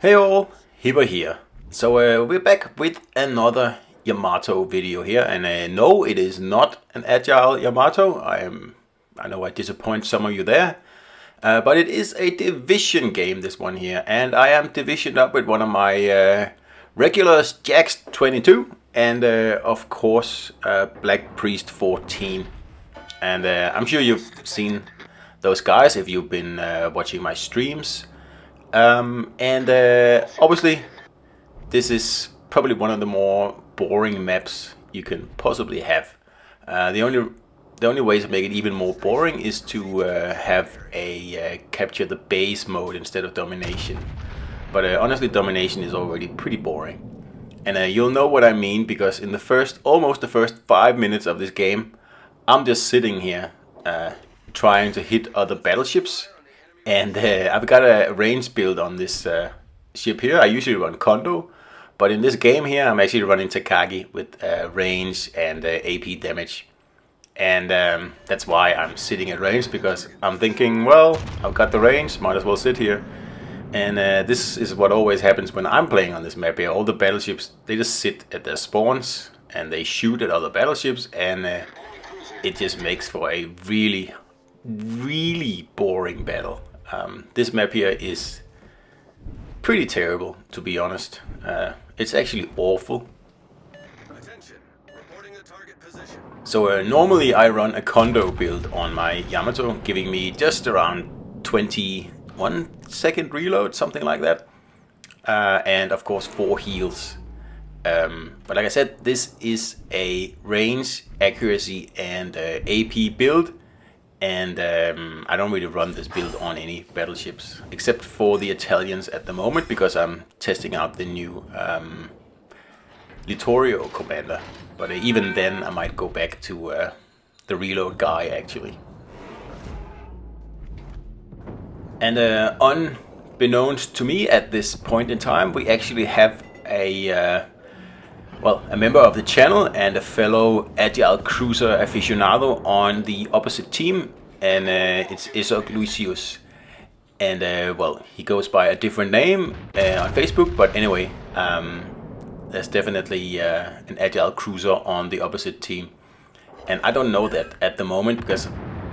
Hey all, Hipper here. So we're back with another Yamato video here, and no, it is not an agile Yamato. I know I disappoint some of you there, but it is a division game, this one here, and I am divisioned up with one of my regulars, Jaxxed22, and of course BlackPriest14. And I'm sure you've seen those guys if you've been watching my streams. Obviously, this is probably one of the more boring maps you can possibly have. The only way to make it even more boring is to have a capture the base mode instead of domination. But honestly, domination is already pretty boring, and you'll know what I mean because in almost the first 5 minutes of this game, I'm just sitting here trying to hit other battleships. And I've got a range build on this ship here. I usually run Kondo, but in this game here I'm actually running Takagi with range and AP damage. And that's why I'm sitting at range, because I'm thinking, well, I've got the range, might as well sit here. And this is what always happens when I'm playing on this map here. All the battleships, they just sit at their spawns and they shoot at other battleships, and it just makes for a really, really boring battle. This map here is pretty terrible, to be honest. It's actually awful. So normally I run a Kondo build on my Yamato, giving me just around 21 second reload, something like that. And of course 4 heals. But like I said, this is a range, accuracy and AP build. And I don't really run this build on any battleships, except for the Italians at the moment, because I'm testing out the new Littorio commander. But even then I might go back to the reload guy, actually. And unbeknownst to me at this point in time, we actually have a member of the channel and a fellow Agile Cruiser aficionado on the opposite team, and it's Isok Lucius. And he goes by a different name on Facebook, but anyway, there's definitely an Agile Cruiser on the opposite team. And I don't know that at the moment because,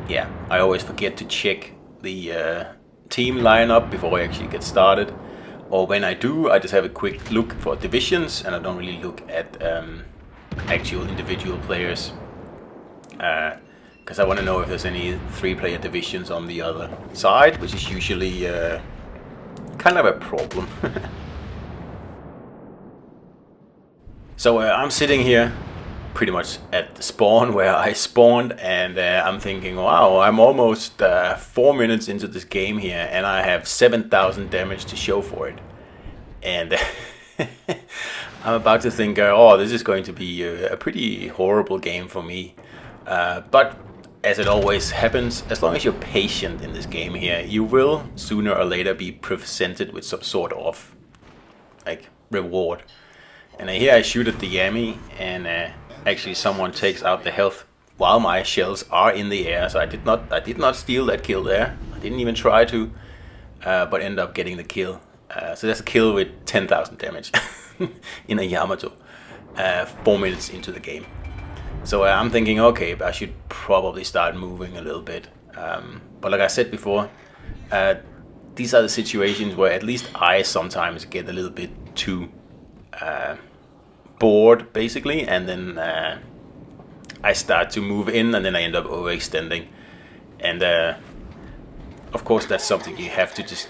yeah, I always forget to check the team lineup before I actually get started. Or when I do, I just have a quick look for divisions, and I don't really look at actual individual players. Because I want to know if there's any 3-player divisions on the other side, which is usually kind of a problem. So I'm sitting here pretty much at the spawn where I spawned, and I'm thinking, wow, I'm almost 4 minutes into this game here, and I have 7,000 damage to show for it. And I'm about to think, oh, this is going to be a pretty horrible game for me. But as it always happens, as long as you're patient in this game here, you will sooner or later be presented with some sort of reward. And here I shoot at the Yami, and actually someone takes out the health while my shells are in the air. So I did not steal that kill there. I didn't even try to, but end up getting the kill. So that's a kill with 10,000 damage in a Yamato 4 minutes into the game. So I'm thinking, okay, I should probably start moving a little bit. But like I said before, these are the situations where at least I sometimes get a little bit too bored, basically, and then I start to move in, and then I end up overextending. And of course that's something you have to just,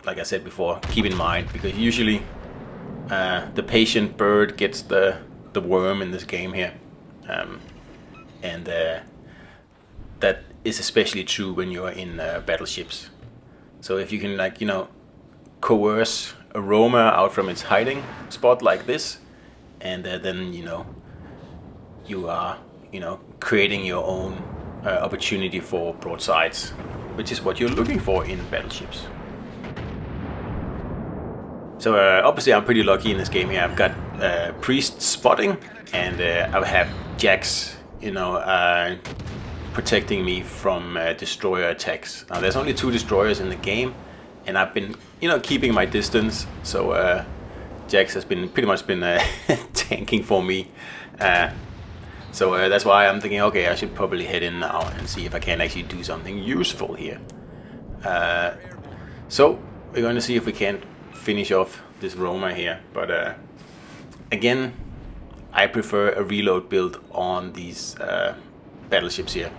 like I said before, keep in mind, because usually the patient bird gets the worm in this game here. And that is especially true when you're in battleships. So if you can coerce a Roma out from its hiding spot like this, and then you are creating your own opportunity for broadsides, which is what you're looking for in battleships. So obviously I'm pretty lucky in this game here. I've got priest spotting, and I have Jax protecting me from destroyer attacks. Now there's only 2 destroyers in the game, and I've been you know, keeping my distance. So Jax has been pretty much been tanking for me. So that's why I'm thinking, okay, I should probably head in now and see if I can actually do something useful here. So we're going to see if we can't finish off this Roma here. But again, I prefer a reload build on these battleships here.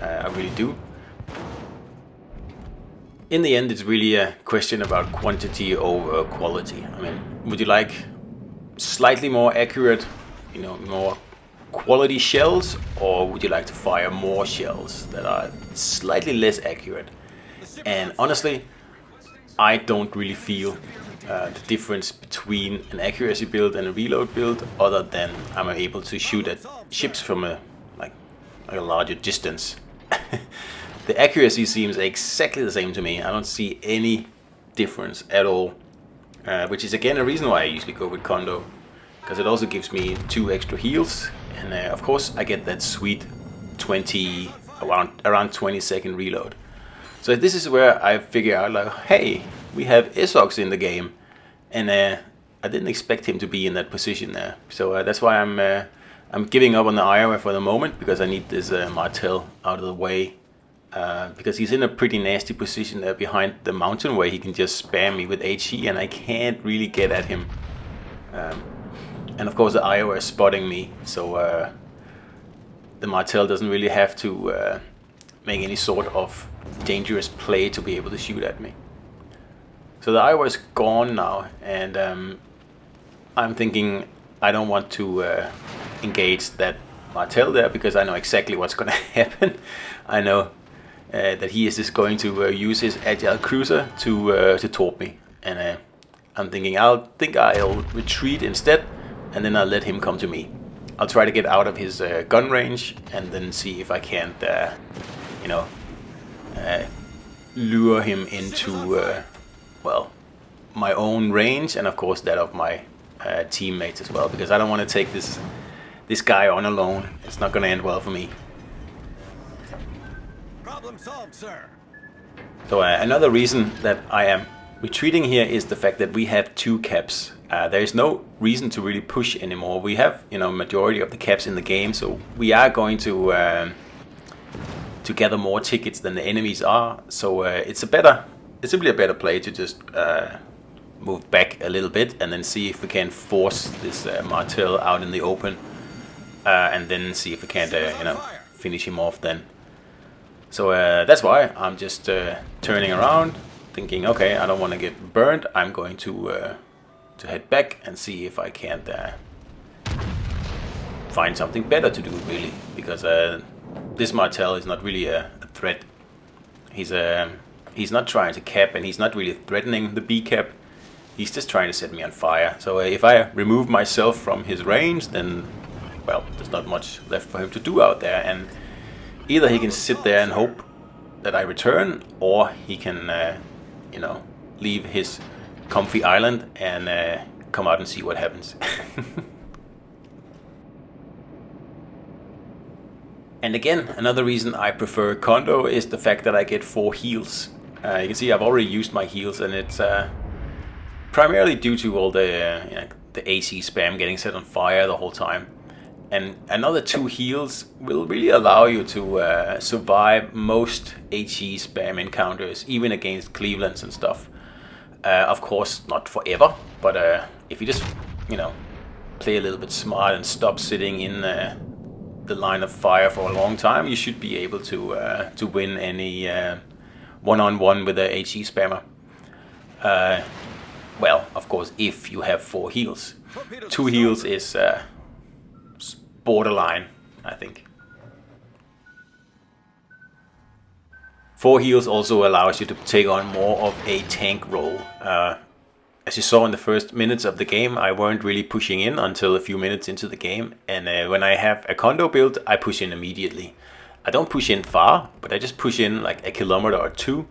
I really do. In the end, it's really a question about quantity over quality. I mean, would you like slightly more accurate, you know, more quality shells, or would you like to fire more shells that are slightly less accurate? And honestly, I don't really feel the difference between an accuracy build and a reload build, other than I'm able to shoot at ships from a larger distance. The accuracy seems exactly the same to me. I don't see any difference at all, which is again a reason why I usually go with Kondo, because it also gives me 2 extra heals, and of course I get that sweet around 20-second reload. So this is where I figure out, like, hey, we have Essox in the game, and I didn't expect him to be in that position there. So that's why I'm giving up on the Iowa for the moment, because I need this Martel out of the way. Because he's in a pretty nasty position there behind the mountain, where he can just spam me with HE and I can't really get at him. And of course the Iowa is spotting me, so the Martel doesn't really have to make any sort of dangerous play to be able to shoot at me. So the Iowa is gone now, and I'm thinking I don't want to engage that Martel there, because I know exactly what's going to happen. I know that he is just going to use his agile cruiser to torp me, and I'm thinking I'll retreat instead, and then I'll let him come to me. I'll try to get out of his gun range, and then see if I can't, you know, lure him into well, my own range, and of course that of my teammates as well, because I don't want to take this guy on alone. It's not going to end well for me. Problem solved, sir. So another reason that I am retreating here is the fact that we have 2 caps. There is no reason to really push anymore. We have, you know, majority of the caps in the game, so we are going to gather more tickets than the enemies are. So it's simply a better play to just move back a little bit and then see if we can force this Martel out in the open, and then see if we can't, you know, finish him off then. So that's why I'm just turning around, thinking, okay, I don't want to get burned. I'm going to head back and see if I can't find something better to do, really, because this Martel is not really a threat. He's not trying to cap, and he's not really threatening the B cap. He's just trying to set me on fire. So if I remove myself from his range, then, well, there's not much left for him to do out there, and either he can sit there and hope that I return, or he can, you know, leave his comfy island and come out and see what happens. And again, another reason I prefer Kondo is the fact that I get 4 heals. You can see I've already used my heals, and it's primarily due to all the AC spam getting set on fire the whole time. And another 2 heals will really allow you to survive most HE spam encounters, even against Clevelands and stuff. Of course, not forever, but if you just, you know, play a little bit smart and stop sitting in the line of fire for a long time, you should be able to win any one-on-one with a HE spammer. Well, of course, if you have 4 heals. 2 heals is borderline, I think. 4 heals also allows you to take on more of a tank role. As you saw in the first minutes of the game, I weren't really pushing in until a few minutes into the game, and when I have a Kondo build, I push in immediately. I don't push in far, but I just push in like a kilometer or 2,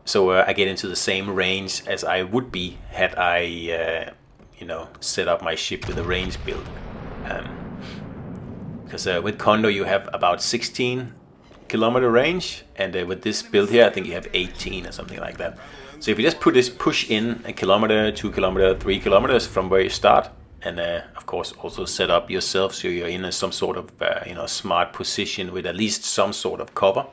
so I get into the same range as I would be had I, you know, set up my ship with a range build. Because with Kondo you have about 16 kilometer range, and with this build here I think you have 18 or something like that. So if you just push in a kilometer, 2 kilometers, 3 kilometers from where you start, and of course also set up yourself so you're in some sort of smart position with at least some sort of cover.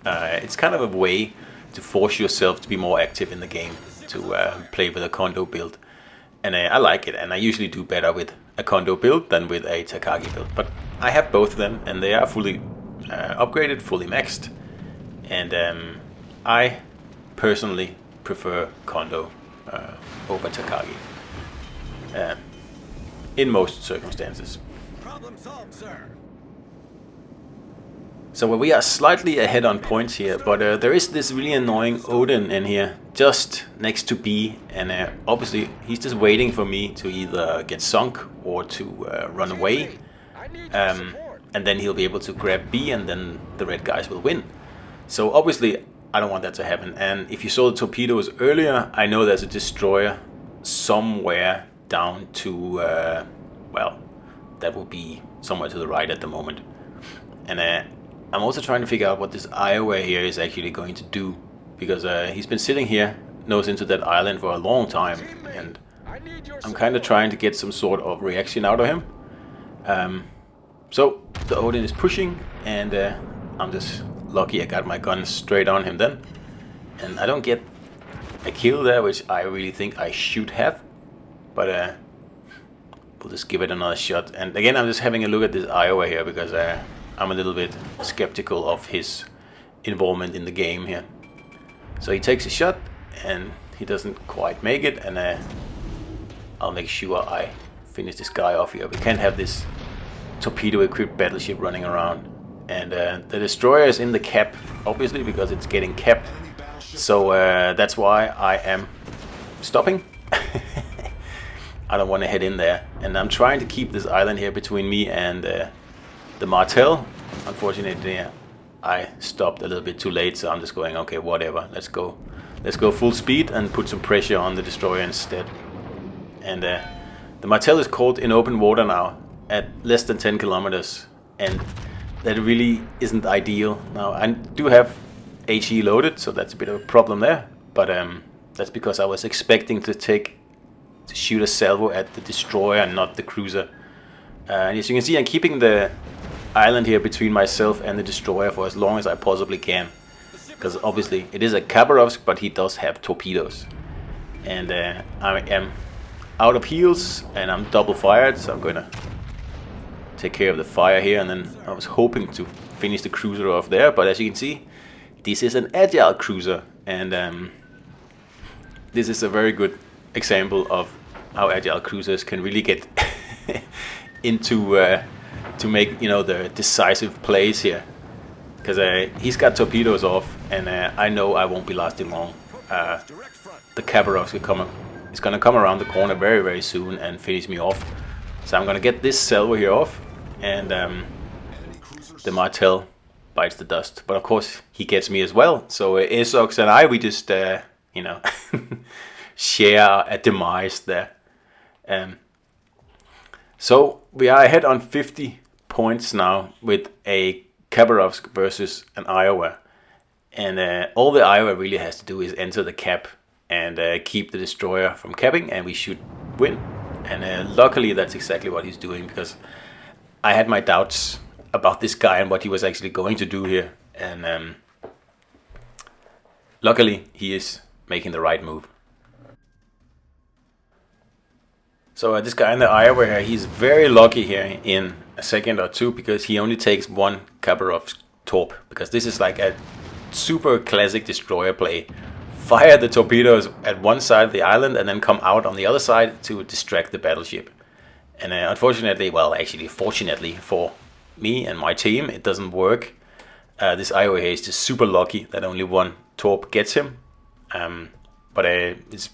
It's kind of a way to force yourself to be more active in the game, to play with a condo build. And I like it, and I usually do better with a condo build than with a Takagi build. But I have both of them, and they are fully upgraded, fully maxed. And I personally prefer condo over Takagi in most circumstances. Problem solved, sir. So we are slightly ahead on points here, but there is this really annoying Odin in here, just next to B, and obviously he's just waiting for me to either get sunk or to run away, and then he'll be able to grab B, and then the red guys will win. So obviously I don't want that to happen, and if you saw the torpedoes earlier, I know there's a destroyer somewhere down to, well, that will be somewhere to the right at the moment. And I'm also trying to figure out what this Iowa here is actually going to do, because he's been sitting here, nose into that island for a long time, and I'm kind of trying to get some sort of reaction out of him. So the Odin is pushing, and I'm just lucky I got my gun straight on him then, and I don't get a kill there, which I really think I should have, but we'll just give it another shot. And again, I'm just having a look at this Iowa here, because I'm a little bit skeptical of his involvement in the game here. So he takes a shot and he doesn't quite make it, and I'll make sure I finish this guy off here. We can't have this torpedo equipped battleship running around, and the destroyer is in the cap, obviously, because it's getting capped. So that's why I am stopping. I don't want to head in there, and I'm trying to keep this island here between me and the Martel. Unfortunately, I stopped a little bit too late, so I'm just going, okay, whatever, let's go full speed and put some pressure on the destroyer instead. And the Martel is caught in open water now at less than 10 kilometers, and that really isn't ideal. Now I do have HE loaded, so that's a bit of a problem there, but that's because I was expecting to shoot a salvo at the destroyer and not the cruiser. And as you can see, I'm keeping the island here between myself and the destroyer for as long as I possibly can, because obviously it is a Khabarovsk, but he does have torpedoes, and I am out of heals and I'm double fired, so I'm gonna take care of the fire here, and then I was hoping to finish the cruiser off there, but as you can see, this is an agile cruiser, and this is a very good example of how agile cruisers can really get into to make, you know, the decisive plays here, because he's got torpedoes off, and I know I won't be lasting long. The Khabarovsk is gonna come around the corner very, very soon and finish me off. So I'm gonna get this salvo here off, and the Martel bites the dust. But of course he gets me as well. So Esox and I, we just you know, share a demise there. So we are ahead on 50 points now with a Khabarovsk versus an Iowa, and all the Iowa really has to do is enter the cap and keep the destroyer from capping, and we should win. And luckily that's exactly what he's doing, because I had my doubts about this guy and what he was actually going to do here, and luckily he is making the right move. So this guy in the Iowa here, he's very lucky here in a second or two, because he only takes one Khabarovsk torp, because this is like a super classic destroyer play. Fire the torpedoes at one side of the island and then come out on the other side to distract the battleship. And unfortunately, well, actually fortunately for me and my team, it doesn't work. This Iowa here is just super lucky that only one torp gets him. But it's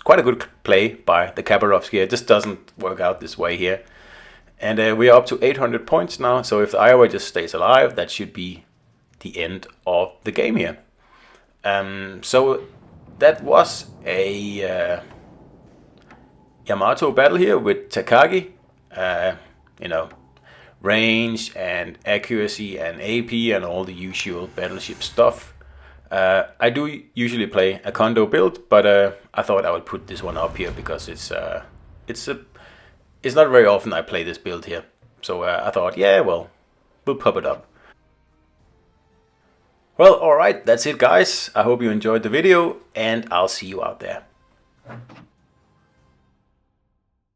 quite a good play by the Khabarovsk here. It just doesn't work out this way here. And we are up to 800 points now, so if the Iowa just stays alive, that should be the end of the game here. So that was a Yamato battle here with Takagi. You know, range and accuracy and AP and all the usual battleship stuff. I do usually play a condo build, but I thought I would put this one up here because it's not very often I play this build here. So I thought, yeah, well, we'll pop it up. Well, alright, that's it guys. I hope you enjoyed the video and I'll see you out there.